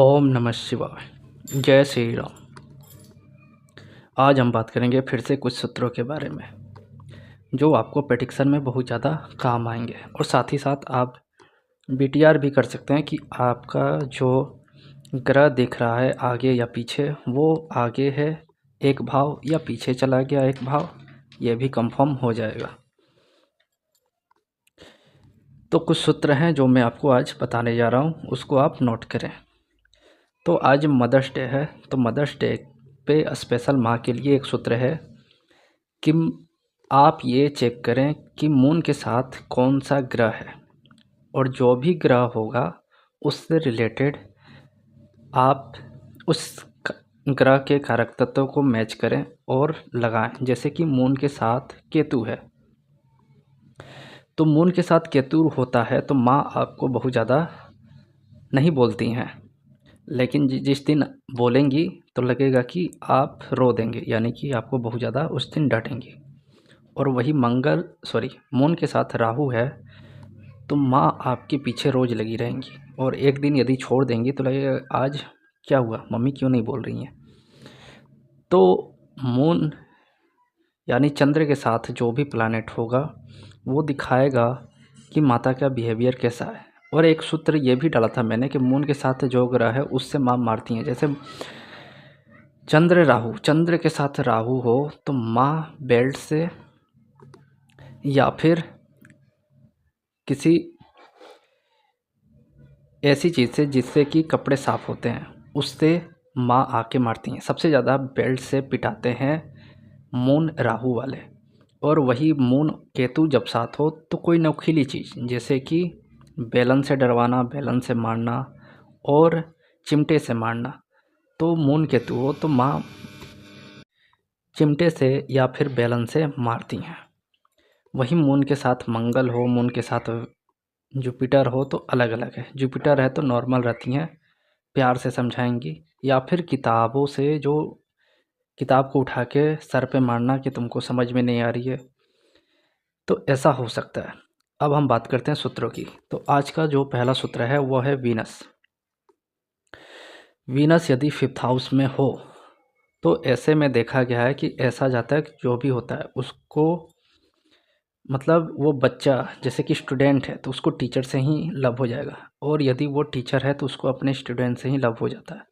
ओम नमः शिवाय। जय श्री राम। आज हम बात करेंगे फिर से कुछ सूत्रों के बारे में जो आपको प्रेडिक्शन में बहुत ज़्यादा काम आएंगे, और साथ ही साथ आप बीटीआर भी कर सकते हैं कि आपका जो ग्रह दिख रहा है आगे या पीछे, वो आगे है एक भाव या पीछे चला गया एक भाव, ये भी कंफर्म हो जाएगा। तो कुछ सूत्र हैं जो मैं आपको आज बताने जा रहा हूँ, उसको आप नोट करें। तो आज मदर्स डे है, तो मदर्स डे पे स्पेशल माँ के लिए एक सूत्र है कि आप ये चेक करें कि मून के साथ कौन सा ग्रह है, और जो भी ग्रह होगा उससे रिलेटेड आप उस ग्रह के कारक तत्वों को मैच करें और लगाएं। जैसे कि मून के साथ केतु है, तो मून के साथ केतु होता है तो माँ आपको बहुत ज़्यादा नहीं बोलती हैं, लेकिन जिस दिन बोलेंगी तो लगेगा कि आप रो देंगे, यानी कि आपको बहुत ज़्यादा उस दिन डांटेंगी। और वही मून के साथ राहु है तो माँ आपके पीछे रोज़ लगी रहेंगी, और एक दिन यदि छोड़ देंगी तो लगेगा आज क्या हुआ, मम्मी क्यों नहीं बोल रही हैं। तो मून यानी चंद्र के साथ जो भी प्लैनेट होगा वो दिखाएगा कि माता का बिहेवियर कैसा है। और एक सूत्र ये भी डाला था मैंने कि मून के साथ जो ग्रह है उससे माँ मारती हैं। जैसे चंद्र के साथ राहु हो तो माँ बेल्ट से या फिर किसी ऐसी चीज़ से जिससे कि कपड़े साफ़ होते हैं उससे माँ आके मारती हैं। सबसे ज़्यादा बेल्ट से पिटाते हैं मून राहु वाले। और वही मून केतु जब साथ हो तो कोई नोखीली चीज़, जैसे कि बेलन से डरवाना, बेलन से मारना और चिमटे से मारना। तो मून केतु हो तो माँ चिमटे से या फिर बेलन से मारती हैं। वही मून के साथ मंगल हो, मून के साथ जुपिटर हो तो अलग अलग है। जुपिटर है तो नॉर्मल रहती हैं, प्यार से समझाएंगी, या फिर किताबों से जो किताब को उठा के सर पे मारना कि तुमको समझ में नहीं आ रही है, तो ऐसा हो सकता है। अब हम बात करते हैं सूत्रों की। तो आज का जो पहला सूत्र है वो है वीनस। वीनस यदि 5th हाउस में हो तो ऐसे में देखा गया है कि ऐसा जाता है कि जो भी होता है उसको, मतलब वो बच्चा जैसे कि स्टूडेंट है तो उसको टीचर से ही लव हो जाएगा, और यदि वो टीचर है तो उसको अपने स्टूडेंट से ही लव हो जाता है।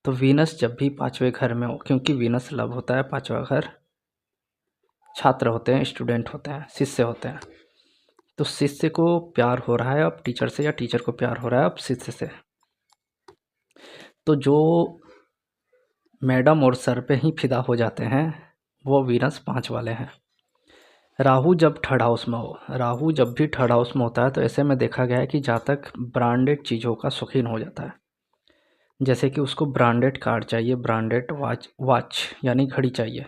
तो वीनस जब भी 5वें घर में हो, क्योंकि वीनस लव होता है, 5वां घर छात्र होते हैं, स्टूडेंट होते हैं, शिष्य होते हैं। तो शिष्य को प्यार हो रहा है अब टीचर से, या टीचर को प्यार हो रहा है अब शिष्य से, तो जो मैडम और सर पे ही फिदा हो जाते हैं वो वीनस 5 वाले हैं। राहु जब 3rd हाउस में हो, राहु जब भी 3rd हाउस में होता है तो ऐसे में देखा गया है कि जातक ब्रांडेड चीज़ों का शौकीन हो जाता है। जैसे कि उसको ब्रांडेड कार चाहिए, ब्रांडेड वॉच यानी घड़ी चाहिए।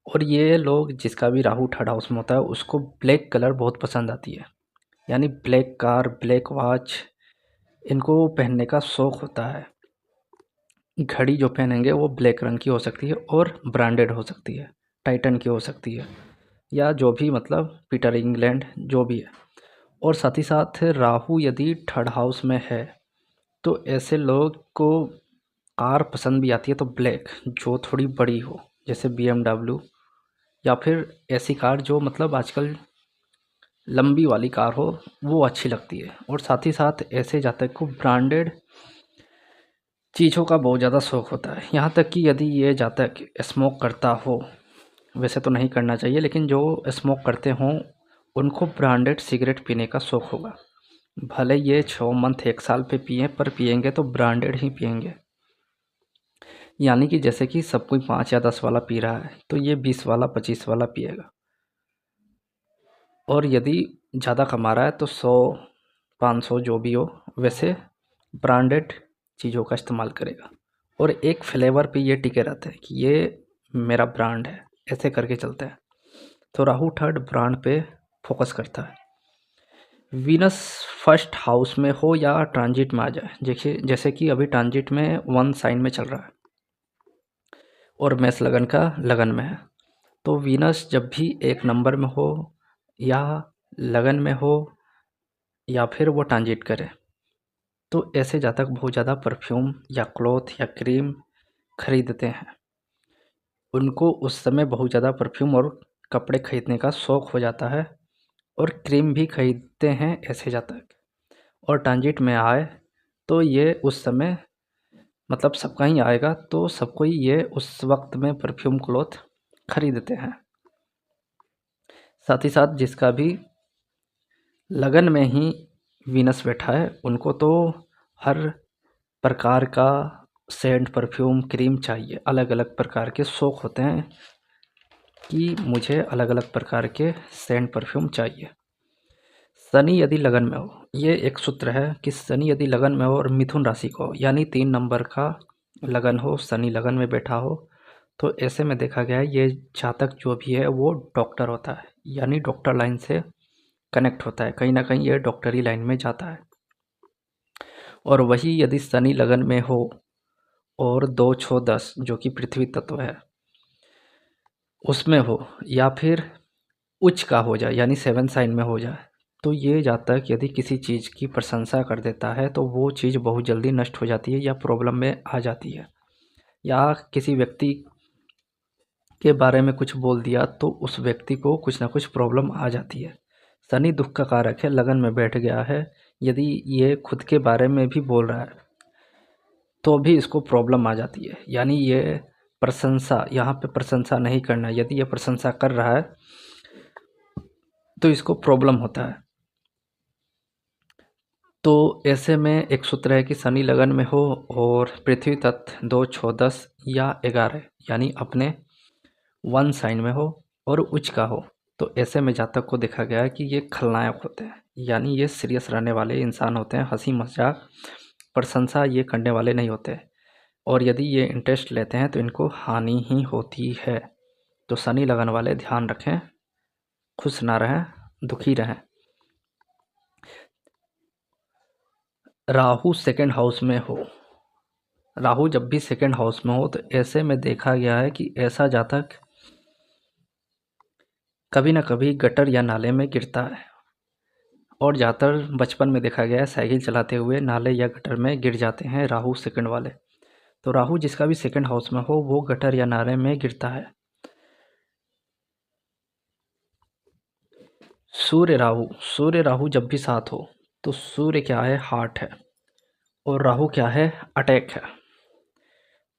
और ये लोग जिसका भी राहु 3rd हाउस में होता है उसको ब्लैक कलर बहुत पसंद आती है, यानी ब्लैक कार, ब्लैक वॉच इनको पहनने का शौक़ होता है। घड़ी जो पहनेंगे वो ब्लैक रंग की हो सकती है और ब्रांडेड हो सकती है, टाइटन की हो सकती है, या जो भी, मतलब पीटर इंग्लैंड जो भी है। और साथ ही साथ राहु यदि 3rd हाउस में है तो ऐसे लोग को कार पसंद भी आती है, तो ब्लैक जो थोड़ी बड़ी हो, जैसे BMW, या फिर ऐसी कार जो मतलब आजकल लंबी वाली कार हो, वो अच्छी लगती है। और साथ ही साथ ऐसे जातक को ब्रांडेड चीज़ों का बहुत ज़्यादा शौक़ होता है। यहाँ तक कि यदि ये जातक स्मोक करता हो, वैसे तो नहीं करना चाहिए, लेकिन जो स्मोक करते हों उनको ब्रांडेड सिगरेट पीने का शौक़ होगा। भले ये 6 मंथ 1 साल पे पिएँ, पर पिएंगे तो ब्रांडेड ही पिएंगे। यानी कि जैसे कि सब कोई 5 या 10 वाला पी रहा है तो ये 20 वाला 25 वाला पिएगा। और यदि ज़्यादा कमा रहा है तो 100-500 जो भी हो, वैसे ब्रांडेड चीज़ों का इस्तेमाल करेगा। और एक फ्लेवर पे ये टिके रहते हैं कि ये मेरा ब्रांड है, ऐसे करके चलता है। तो राहु 3rd ब्रांड पे फोकस करता है। वीनस 1st हाउस में हो या ट्रांजिट में आ जाए, देखिए जैसे कि अभी ट्रांजिट में 1 साइन में चल रहा है और मेष लगन का लगन में है। तो वीनस जब भी 1 नंबर में हो या लगन में हो या फिर वो ट्रांजिट करे, तो ऐसे जातक बहुत ज़्यादा परफ्यूम या क्लॉथ या क्रीम खरीदते हैं। उनको उस समय बहुत ज़्यादा परफ्यूम और कपड़े खरीदने का शौक़ हो जाता है और क्रीम भी खरीदते हैं ऐसे जातक। और ट्रांजिट में आए तो ये उस समय मतलब सबका ही आएगा, तो सबको ही ये उस वक्त में परफ्यूम क्लॉथ खरीदते हैं। साथ ही साथ जिसका भी लगन में ही वीनस बैठा है, उनको तो हर प्रकार का सेंट, परफ्यूम, क्रीम चाहिए। अलग अलग प्रकार के शौक़ होते हैं कि मुझे अलग अलग प्रकार के सेंट, परफ्यूम चाहिए। शनि यदि लगन में हो, ये एक सूत्र है कि शनि यदि लगन में हो और मिथुन राशि को हो, यानी 3 नंबर का लगन हो, शनि लगन में बैठा हो, तो ऐसे में देखा गया है ये जातक जो भी है वो डॉक्टर होता है, यानी डॉक्टर लाइन से कनेक्ट होता है, कहीं ना कहीं ये डॉक्टरी लाइन में जाता है। और वही यदि शनि लगन में हो और 2, 6, 10 जो कि पृथ्वी तत्व है उसमें हो, या फिर उच्च का हो जाए यानी 7 साइन में हो जाए, तो ये जातक यदि किसी चीज़ की प्रशंसा कर देता है तो वो चीज़ बहुत जल्दी नष्ट हो जाती है या प्रॉब्लम में आ जाती है। या किसी व्यक्ति के बारे में कुछ बोल दिया तो उस व्यक्ति को कुछ ना कुछ प्रॉब्लम आ जाती है। शनि दुख का कारक है, लगन में बैठ गया है, यदि ये खुद के बारे में भी बोल रहा है तो भी इसको प्रॉब्लम आ जाती है। यानी ये प्रशंसा, यहाँ पे प्रशंसा नहीं करना, यदि ये प्रशंसा कर रहा है तो इसको प्रॉब्लम होता है। तो ऐसे में एक सूत्र है कि शनि लगन में हो और पृथ्वी तत्व 2, 6, 10 या 11 यानी अपने 1 साइन में हो और उच्च का हो, तो ऐसे में जातक को देखा गया है कि ये खलनायक होते हैं, यानी ये सीरियस रहने वाले इंसान होते हैं, हंसी मजाक प्रशंसा ये करने वाले नहीं होते। और यदि ये इंटरेस्ट लेते हैं तो इनको हानि ही होती है। तो शनि लगन वाले ध्यान रखें, खुश ना रहें, दुखी रहें। राहु सेकंड हाउस में हो, राहु जब भी सेकंड हाउस में हो तो ऐसे में देखा गया है कि ऐसा जातक कभी ना कभी गटर या नाले में गिरता है। और ज़्यादातर बचपन में देखा गया है साइकिल चलाते हुए नाले या गटर में गिर जाते हैं राहु सेकंड वाले। तो राहु जिसका भी सेकंड हाउस में हो वो गटर या नाले में गिरता है। सूर्य राहु जब भी साथ हो तो सूर्य क्या है, हार्ट है, और राहु क्या है, अटैक है।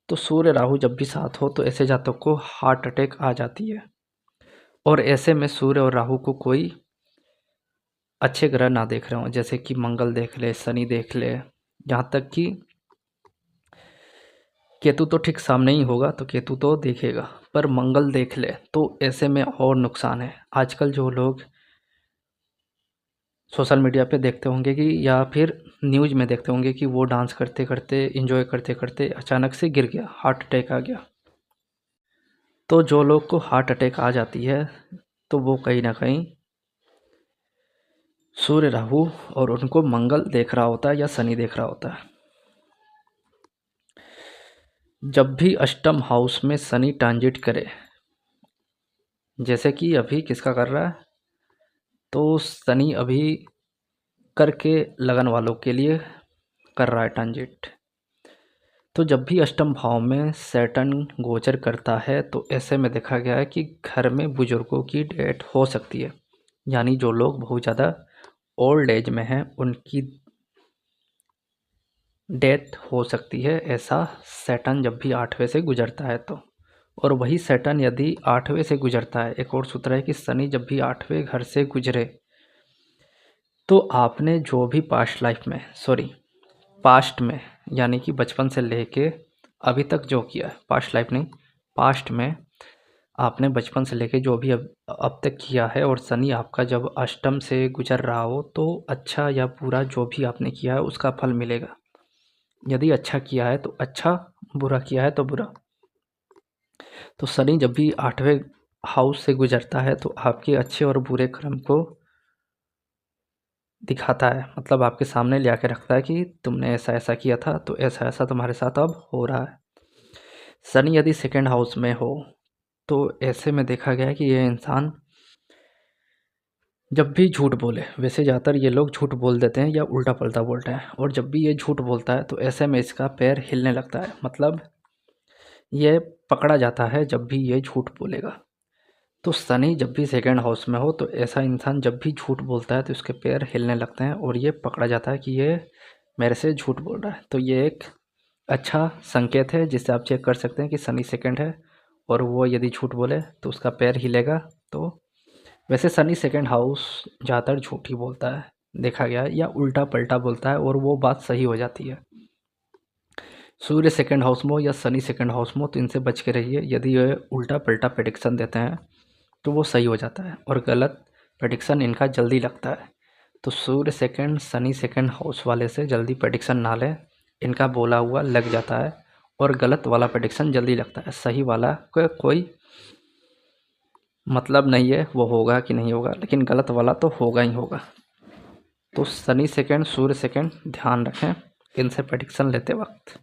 तो सूर्य राहु जब भी साथ हो तो ऐसे जातक को हार्ट अटैक आ जाती है। और ऐसे में सूर्य और राहु को कोई अच्छे ग्रह ना देख रहे हो, जैसे कि मंगल देख ले, शनि देख ले, यहाँ तक कि केतु तो ठीक सामने ही होगा तो केतु तो देखेगा, पर मंगल देख ले तो ऐसे में और नुकसान है। आजकल जो लोग सोशल मीडिया पे देखते होंगे कि या फिर न्यूज़ में देखते होंगे कि वो डांस करते करते, एंजॉय करते करते अचानक से गिर गया, हार्ट अटैक आ गया। तो जो लोग को हार्ट अटैक आ जाती है तो वो कहीं ना कहीं सूर्य राहु और उनको मंगल देख रहा होता है या शनि देख रहा होता है। जब भी अष्टम हाउस में शनि ट्रांजिट करे, जैसे कि अभी किसका कर रहा है, तो शनि अभी करके लगन वालों के लिए कर रहा है ट्रांजिट। तो जब भी अष्टम भाव में सैटर्न गोचर करता है तो ऐसे में देखा गया है कि घर में बुजुर्गों की डेथ हो सकती है, यानी जो लोग बहुत ज़्यादा ओल्ड एज में हैं उनकी डेथ हो सकती है, ऐसा सैटर्न जब भी 8वें से गुजरता है तो। और वही सैटर्न यदि 8वें से गुजरता है, एक और सूत्र है कि शनि जब भी 8वें घर से गुजरे तो आपने जो भी पास्ट में यानी कि बचपन से लेके अभी तक जो किया है, पास्ट लाइफ नहीं, पास्ट में आपने बचपन से लेके जो भी अब तक किया है, और शनि आपका जब अष्टम से गुजर रहा हो तो अच्छा या बुरा जो भी आपने किया है उसका फल मिलेगा। यदि अच्छा किया है तो अच्छा, बुरा किया है तो बुरा। तो शनि जब भी 8वें हाउस से गुजरता है तो आपके अच्छे और बुरे कर्म को दिखाता है, मतलब आपके सामने ले आके रखता है कि तुमने ऐसा ऐसा किया था तो ऐसा ऐसा तुम्हारे साथ अब हो रहा है। शनि यदि सेकंड हाउस में हो तो ऐसे में देखा गया है कि ये इंसान जब भी झूठ बोले, वैसे ज़्यादातर ये लोग झूठ बोल देते हैं या उल्टा पलटा बोलते हैं, और जब भी ये झूठ बोलता है तो ऐसे में इसका पैर हिलने लगता है, मतलब ये पकड़ा जाता है जब भी ये झूठ बोलेगा। तो शनि जब भी सेकंड हाउस में हो तो ऐसा इंसान जब भी झूठ बोलता है तो इसके पैर हिलने लगते हैं और ये पकड़ा जाता है कि ये मेरे से झूठ बोल रहा है। तो ये एक अच्छा संकेत है जिससे आप चेक कर सकते हैं कि शनि सेकंड है और वो यदि झूठ बोले तो उसका पैर हिलेगा। तो वैसे शनि सेकंड हाउस ज़्यादातर झूठ ही बोलता है, देखा गया है, या उल्टा पलटा बोलता है और वो बात सही हो जाती है। सूर्य सेकंड हाउस में हो या शनि सेकंड हाउस में हो तो इनसे बच के रहिए। यदि ये उल्टा पलटा प्रेडिक्शन देते हैं तो वो सही हो जाता है और गलत प्रेडिक्शन इनका जल्दी लगता है। तो सूर्य सेकंड शनि सेकंड हाउस वाले से जल्दी प्रेडिक्शन ना लें, इनका बोला हुआ लग जाता है और गलत वाला प्रेडिक्शन जल्दी लगता है। सही वाला का कोई मतलब नहीं है वो होगा कि नहीं होगा, लेकिन गलत वाला तो होगा ही होगा। तो शनि सेकंड सूर्य सेकंड ध्यान रखें इनसे प्रेडिक्शन लेते वक्त।